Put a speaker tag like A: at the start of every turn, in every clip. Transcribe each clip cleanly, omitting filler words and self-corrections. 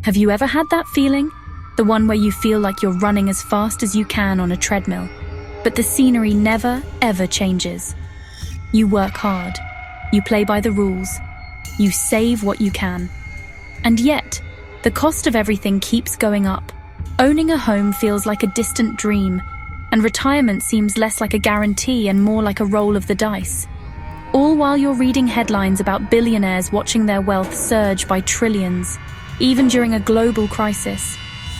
A: Have you ever had that feeling? The one where you feel like you're running as fast as you can on a treadmill, but the scenery never, ever changes. You work hard. You play by the rules. You save what you can. And yet, the cost of everything keeps going up. Owning a home feels like a distant dream, and retirement seems less like a guarantee and more like a roll of the dice. All while you're reading headlines about billionaires watching their wealth surge by trillions, even during a global crisis.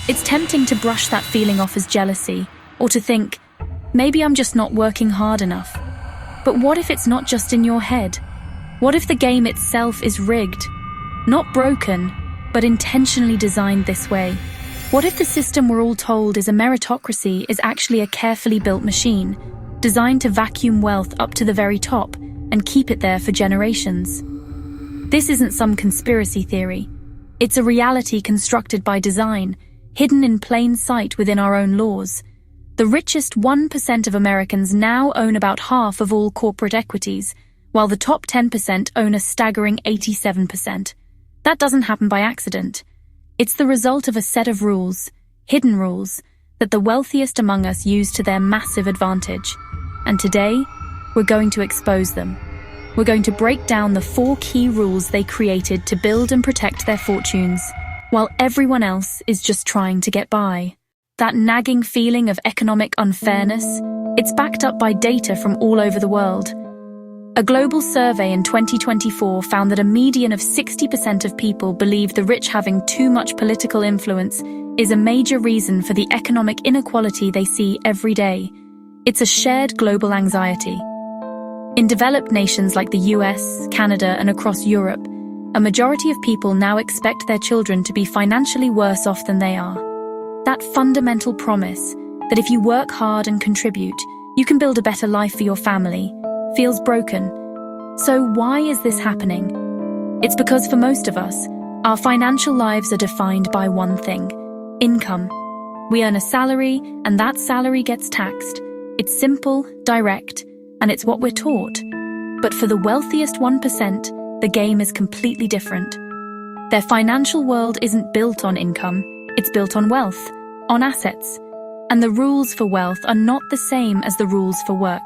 A: It's tempting to brush that feeling off as jealousy, or to think, maybe I'm just not working hard enough. But what if it's not just in your head? What if the game itself is rigged? Not broken, but intentionally designed this way. What if the system we're all told is a meritocracy is actually a carefully built machine, designed to vacuum wealth up to the very top and keep it there for generations? This isn't some conspiracy theory. It's a reality constructed by design, hidden in plain sight within our own laws. The richest 1% of Americans now own about half of all corporate equities, while the top 10% own a staggering 87%. That doesn't happen by accident. It's the result of a set of rules, hidden rules, that the wealthiest among us use to their massive advantage. And today, we're going to expose them. We're going to break down the 4 key rules they created to build and protect their fortunes, while everyone else is just trying to get by. That nagging feeling of economic unfairness, it's backed up by data from all over the world. A global survey in 2024 found that a median of 60% of people believe the rich having too much political influence is a major reason for the economic inequality they see every day. It's a shared global anxiety. In developed nations like the US, Canada, and across Europe, a majority of people now expect their children to be financially worse off than they are. That fundamental promise that if you work hard and contribute, you can build a better life for your family, feels broken. So why is this happening? It's because for most of us, our financial lives are defined by one thing: income. We earn a salary, and that salary gets taxed. It's simple, direct, and it's what we're taught. But for the wealthiest 1%, the game is completely different. Their financial world isn't built on income, it's built on wealth, on assets. And the rules for wealth are not the same as the rules for work.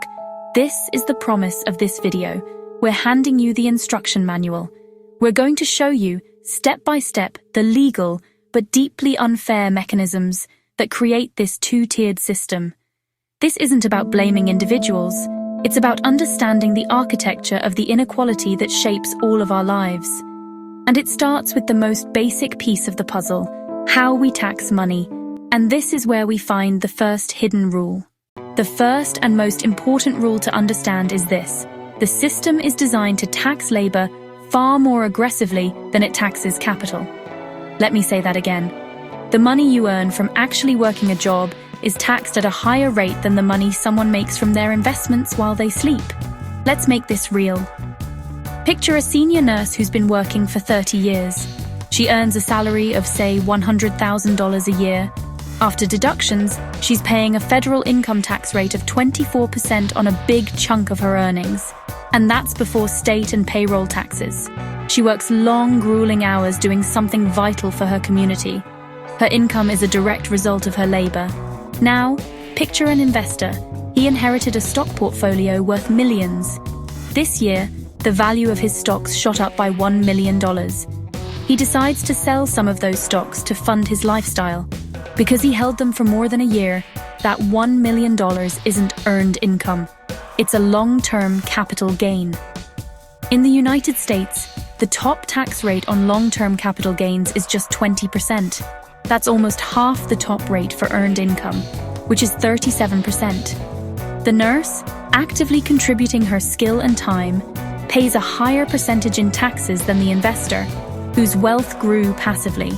A: This is the promise of this video. We're handing you the instruction manual. We're going to show you, step by step, the legal but deeply unfair mechanisms that create this two-tiered system. This isn't about blaming individuals. It's about understanding the architecture of the inequality that shapes all of our lives. And it starts with the most basic piece of the puzzle: how we tax money. And this is where we find the first hidden rule. The first and most important rule to understand is this: the system is designed to tax labor far more aggressively than it taxes capital. Let me say that again. The money you earn from actually working a job is taxed at a higher rate than the money someone makes from their investments while they sleep. Let's make this real. Picture a senior nurse who's been working for 30 years. She earns a salary of, say, $100,000 a year. After deductions, she's paying a federal income tax rate of 24% on a big chunk of her earnings. And that's before state and payroll taxes. She works long, grueling hours doing something vital for her community. Her income is a direct result of her labor. Now, picture an investor. He inherited a stock portfolio worth millions. This year, the value of his stocks shot up by $1 million. He decides to sell some of those stocks to fund his lifestyle. Because he held them for more than a year, that $1 million isn't earned income. It's a long-term capital gain. In the United States, the top tax rate on long-term capital gains is just 20%. That's almost half the top rate for earned income, which is 37%. The nurse, actively contributing her skill and time, pays a higher percentage in taxes than the investor, whose wealth grew passively.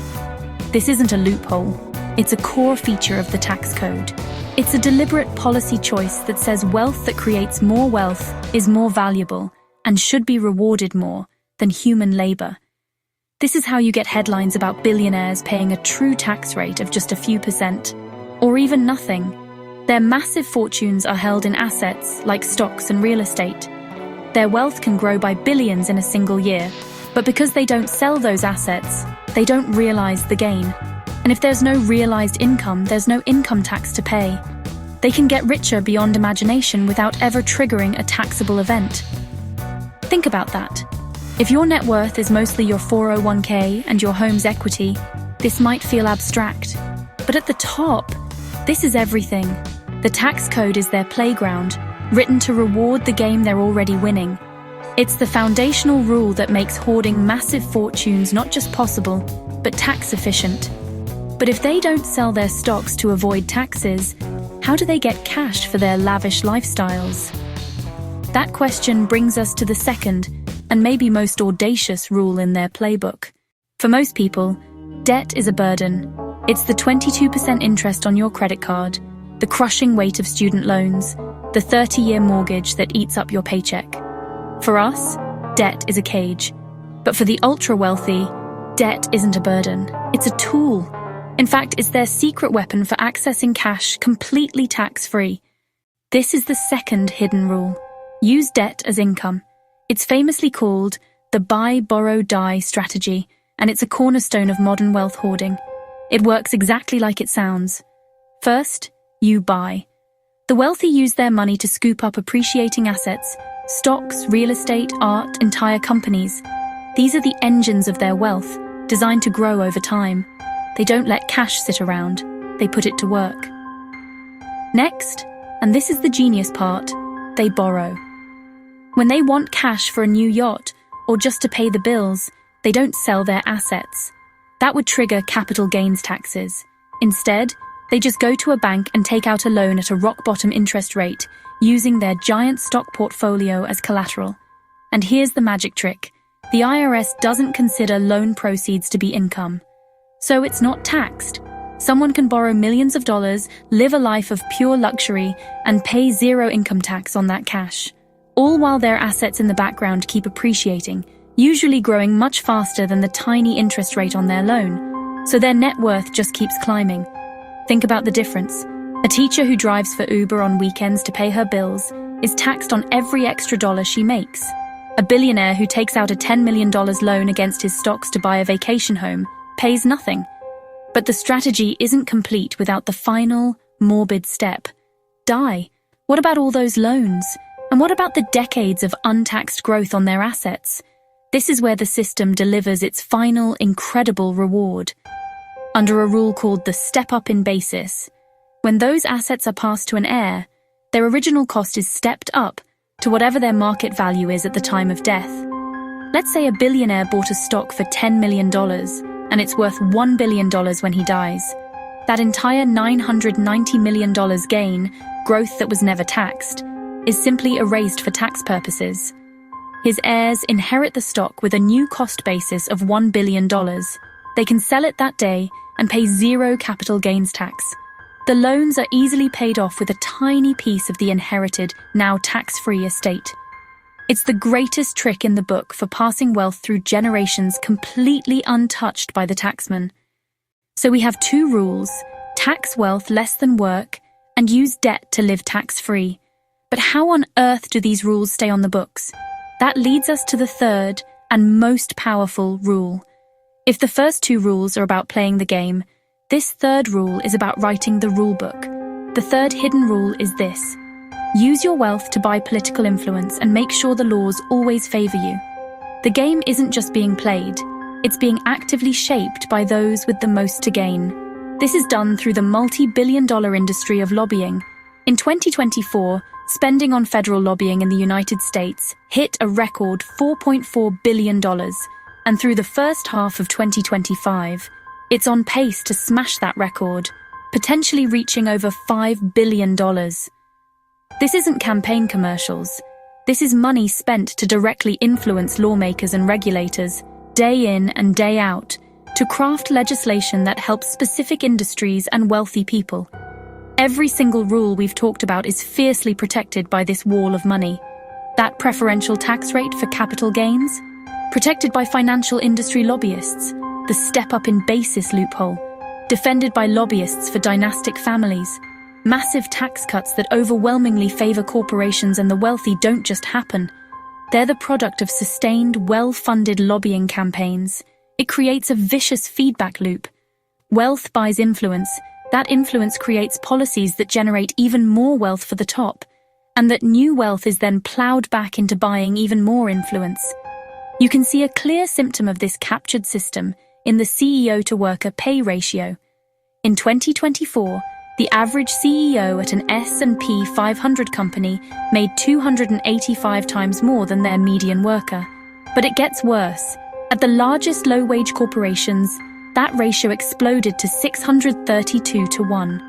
A: This isn't a loophole. It's a core feature of the tax code. It's a deliberate policy choice that says wealth that creates more wealth is more valuable and should be rewarded more than human labor. This is how you get headlines about billionaires paying a true tax rate of just a few percent, or even nothing. Their massive fortunes are held in assets like stocks and real estate. Their wealth can grow by billions in a single year, But because they don't sell those assets, they don't realize the gain. And if there's no realized income, there's no income tax to pay. They can get richer beyond imagination without ever triggering a taxable event. Think about that. If your net worth is mostly your 401k and your home's equity, this might feel abstract. But at the top, this is everything. The tax code is their playground, written to reward the game they're already winning. It's the foundational rule that makes hoarding massive fortunes not just possible, but tax efficient. But if they don't sell their stocks to avoid taxes, how do they get cash for their lavish lifestyles? That question brings us to the second, and maybe most audacious rule in their playbook. For most people, debt is a burden. It's the 22% interest on your credit card, the crushing weight of student loans, the 30-year mortgage that eats up your paycheck. For us, debt is a cage. But for the ultra-wealthy, debt isn't a burden. It's a tool. In fact, it's their secret weapon for accessing cash completely tax-free. This is the second hidden rule. Use debt as income. It's famously called the buy, borrow, die strategy, and it's a cornerstone of modern wealth hoarding. It works exactly like it sounds. First, you buy. The wealthy use their money to scoop up appreciating assets, stocks, real estate, art, entire companies. These are the engines of their wealth, designed to grow over time. They don't let cash sit around, they put it to work. Next, and this is the genius part, they borrow. When they want cash for a new yacht, or just to pay the bills, they don't sell their assets. That would trigger capital gains taxes. Instead, they just go to a bank and take out a loan at a rock-bottom interest rate, using their giant stock portfolio as collateral. And here's the magic trick. The IRS doesn't consider loan proceeds to be income. So it's not taxed. Someone can borrow millions of dollars, live a life of pure luxury, and pay zero income tax on that cash. All while their assets in the background keep appreciating, usually growing much faster than the tiny interest rate on their loan. So their net worth just keeps climbing. Think about the difference. A teacher who drives for Uber on weekends to pay her bills is taxed on every extra dollar she makes. A billionaire who takes out a $10 million loan against his stocks to buy a vacation home pays nothing. But the strategy isn't complete without the final, morbid step. Die. What about all those loans? And what about the decades of untaxed growth on their assets? This is where the system delivers its final, incredible reward. Under a rule called the step-up in basis, when those assets are passed to an heir, their original cost is stepped up to whatever their market value is at the time of death. Let's say a billionaire bought a stock for $10 million, and it's worth $1 billion when he dies. That entire $990 million gain, growth that was never taxed, is simply erased for tax purposes. His heirs inherit the stock with a new cost basis of $1 billion. They can sell it that day and pay zero capital gains tax. The loans are easily paid off with a tiny piece of the inherited, now tax-free estate. It's the greatest trick in the book for passing wealth through generations completely untouched by the taxman. So we have two rules: tax wealth less than work, and use debt to live tax-free. But how on earth do these rules stay on the books? That leads us to the third and most powerful rule. If the first two rules are about playing the game, this third rule is about writing the rule book. The third hidden rule is this: use your wealth to buy political influence and make sure the laws always favor you. The game isn't just being played, it's being actively shaped by those with the most to gain. This is done through the multi-billion-dollar industry of lobbying. In 2024, spending on federal lobbying in the United States hit a record $4.4 billion, and through the first half of 2025, it's on pace to smash that record, potentially reaching over $5 billion. This isn't campaign commercials. This is money spent to directly influence lawmakers and regulators, day in and day out, to craft legislation that helps specific industries and wealthy people. Every single rule we've talked about is fiercely protected by this wall of money. That preferential tax rate for capital gains? Protected by financial industry lobbyists. The step-up in basis loophole, defended by lobbyists for dynastic families. Massive tax cuts that overwhelmingly favor corporations and the wealthy don't just happen. They're the product of sustained, well-funded lobbying campaigns. It creates a vicious feedback loop. Wealth buys influence. That influence creates policies that generate even more wealth for the top, and that new wealth is then plowed back into buying even more influence. You can see a clear symptom of this captured system in the CEO-to-worker pay ratio. In 2024, the average CEO at an S&P 500 company made 285 times more than their median worker. But it gets worse. At the largest low-wage corporations, that ratio exploded to 632 to 1.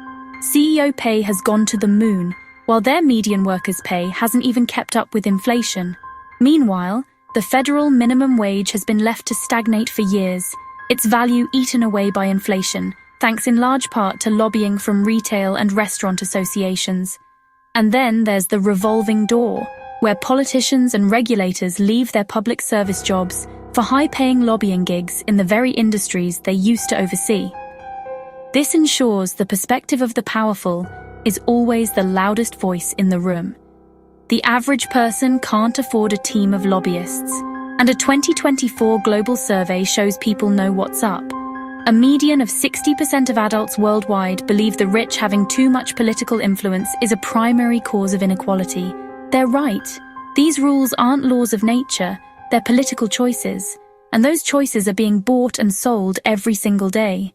A: CEO pay has gone to the moon, while their median workers' pay hasn't even kept up with inflation. Meanwhile, the federal minimum wage has been left to stagnate for years, its value eaten away by inflation, thanks in large part to lobbying from retail and restaurant associations. And then there's the revolving door, where politicians and regulators leave their public service jobs for high-paying lobbying gigs in the very industries they used to oversee. This ensures the perspective of the powerful is always the loudest voice in the room. The average person can't afford a team of lobbyists, and a 2024 global survey shows people know what's up. A median of 60% of adults worldwide believe the rich having too much political influence is a primary cause of inequality. They're right. These rules aren't laws of nature, they're political choices, and those choices are being bought and sold every single day.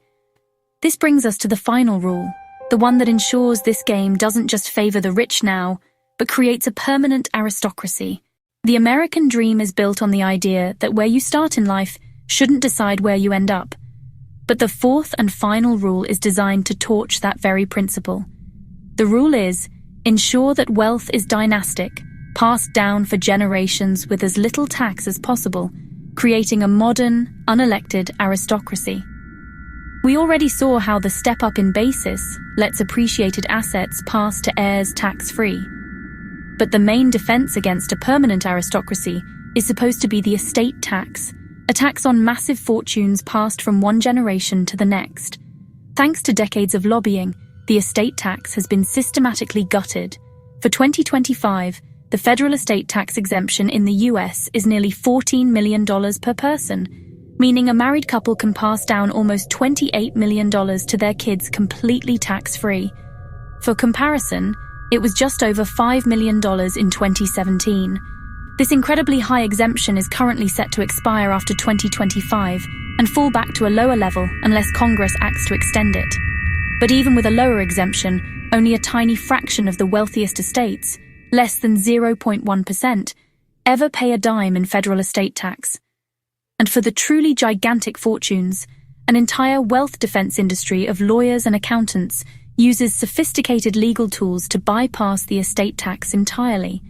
A: This brings us to the final rule, the one that ensures this game doesn't just favor the rich now, but creates a permanent aristocracy. The American dream is built on the idea that where you start in life shouldn't decide where you end up. But the fourth and final rule is designed to torch that very principle. The rule is, ensure that wealth is dynastic, passed down for generations with as little tax as possible, creating a modern, unelected aristocracy. We already saw how the step up in basis lets appreciated assets pass to heirs tax-free. But the main defense against a permanent aristocracy is supposed to be the estate tax, a tax on massive fortunes passed from one generation to the next. Thanks to decades of lobbying, the estate tax has been systematically gutted. For 2025, the federal estate tax exemption in the US is nearly $14 million per person, meaning a married couple can pass down almost $28 million to their kids completely tax-free. For comparison, it was just over $5 million in 2017. This incredibly high exemption is currently set to expire after 2025 and fall back to a lower level unless Congress acts to extend it. But even with a lower exemption, only a tiny fraction of the wealthiest estates, less than 0.1%, ever pay a dime in federal estate tax. And for the truly gigantic fortunes, an entire wealth defense industry of lawyers and accountants uses sophisticated legal tools to bypass the estate tax entirely.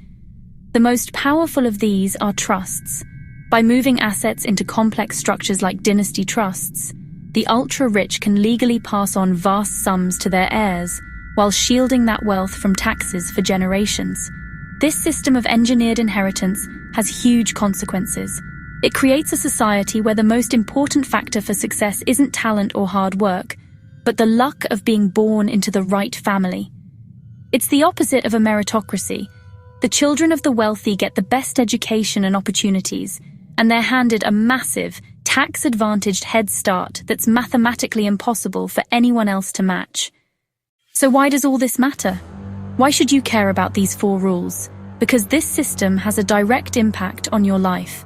A: The most powerful of these are trusts. By moving assets into complex structures like dynasty trusts, the ultra-rich can legally pass on vast sums to their heirs, while shielding that wealth from taxes for generations. This system of engineered inheritance has huge consequences. It creates a society where the most important factor for success isn't talent or hard work, but the luck of being born into the right family. It's the opposite of a meritocracy. The children of the wealthy get the best education and opportunities, and they're handed a massive, tax-advantaged head start that's mathematically impossible for anyone else to match. So why does all this matter? Why should you care about these 4 rules? Because this system has a direct impact on your life.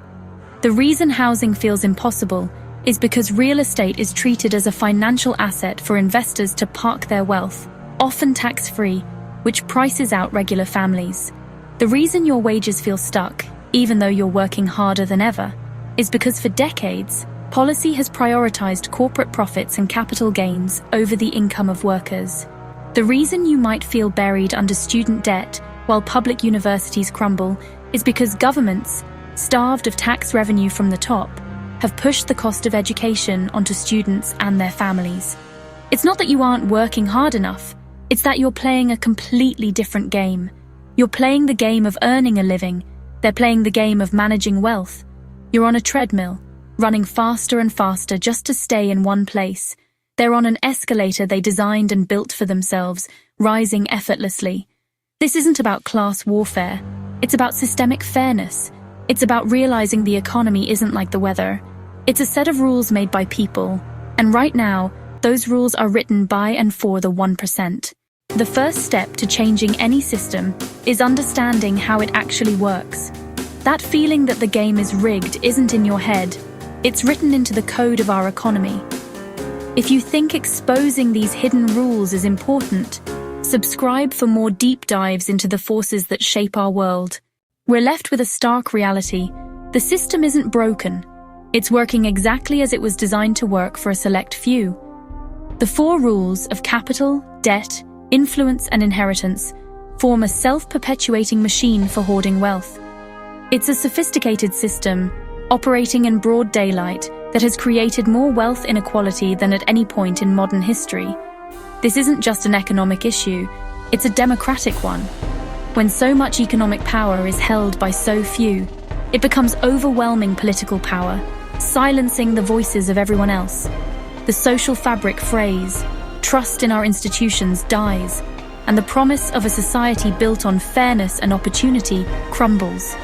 A: The reason housing feels impossible is because real estate is treated as a financial asset for investors to park their wealth, often tax-free, which prices out regular families. The reason your wages feel stuck, even though you're working harder than ever, is because for decades, policy has prioritized corporate profits and capital gains over the income of workers. The reason you might feel buried under student debt while public universities crumble is because governments, starved of tax revenue from the top, have pushed the cost of education onto students and their families. It's not that you aren't working hard enough, it's that you're playing a completely different game. You're playing the game of earning a living, they're playing the game of managing wealth. You're on a treadmill, running faster and faster just to stay in one place. They're on an escalator they designed and built for themselves, rising effortlessly. This isn't about class warfare, it's about systemic fairness. It's about realizing the economy isn't like the weather. It's a set of rules made by people, and right now, those rules are written by and for the 1%. The first step to changing any system is understanding how it actually works. That feeling that the game is rigged isn't in your head. It's written into the code of our economy. If you think exposing these hidden rules is important, subscribe for more deep dives into the forces that shape our world. We're left with a stark reality. The system isn't broken. It's working exactly as it was designed to work for a select few. The 4 rules of capital, debt, influence, and inheritance form a self-perpetuating machine for hoarding wealth. It's a sophisticated system, operating in broad daylight, that has created more wealth inequality than at any point in modern history. This isn't just an economic issue, it's a democratic one. When so much economic power is held by so few, it becomes overwhelming political power, silencing the voices of everyone else. The social fabric frays, trust in our institutions dies, and the promise of a society built on fairness and opportunity crumbles.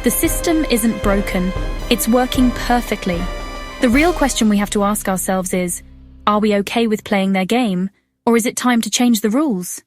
A: The system isn't broken, it's working perfectly. The real question we have to ask ourselves is, are we okay with playing their game, or is it time to change the rules?